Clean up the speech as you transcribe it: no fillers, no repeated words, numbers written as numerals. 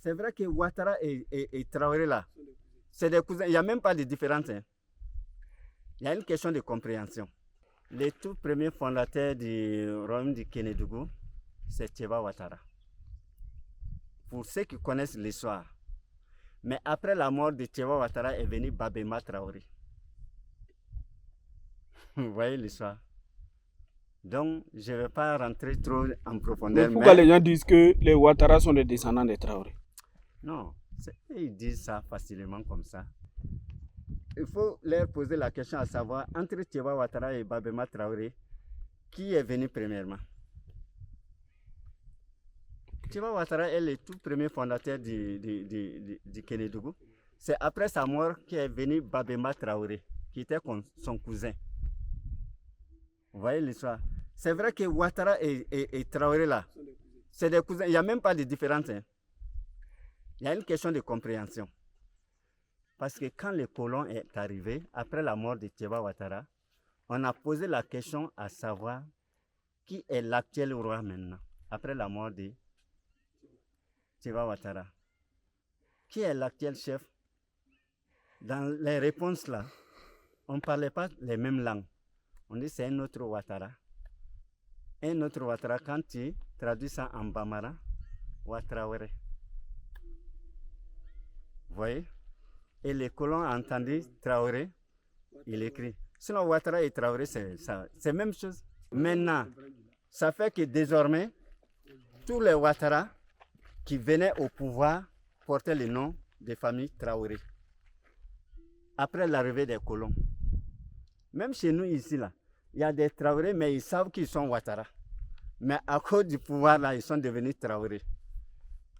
C'est vrai que Ouattara et Traoré là, c'est des cousins. Il n'y a même pas de différence. Hein. Il y a une question de compréhension. Les tout premiers fondateurs du royaume du Kénédougou, c'est Thiéba Ouattara. Pour ceux qui connaissent l'histoire. Mais après la mort de Thiéba Ouattara est venu Babemba Traoré. Vous voyez l'histoire. Donc, je ne vais pas rentrer trop en profondeur. Mais pourquoi les gens disent que les Ouattara sont des descendants des Traoré? Non, ils disent ça facilement comme ça. Il faut leur poser la question à savoir, entre Thiéba Ouattara et Babemba Traoré, qui est venu premièrement? Thiéba Ouattara est le tout premier fondateur du Kénédougou. C'est après sa mort qu'est venu Babemba Traoré, qui était son cousin. Vous voyez l'histoire. C'est vrai que Ouattara et Traoré là, c'est des cousins. Il n'y a même pas de différence. Hein. Il y a une question de compréhension. Parce que quand le colon est arrivé, après la mort de Thiéba Ouattara, on a posé la question à savoir qui est l'actuel roi maintenant, après la mort de Thiéba Ouattara. Qui est l'actuel chef? Dans les réponses là, on ne parlait pas les mêmes langues. On dit c'est un autre Ouattara. Un autre Ouattara, quand tu traduis ça en Bambara, Ouattaraouéré. Vous voyez? Et les colons ont entendu Traoré, il écrit. Sinon, Ouattara et Traoré, c'est la même chose. Maintenant, ça fait que désormais, tous les Ouattara qui venaient au pouvoir portaient le nom des familles Traoré. Après l'arrivée des colons. Même chez nous ici, là, il y a des Traoré, mais ils savent qu'ils sont Ouattara. Mais à cause du pouvoir, là, ils sont devenus Traoré.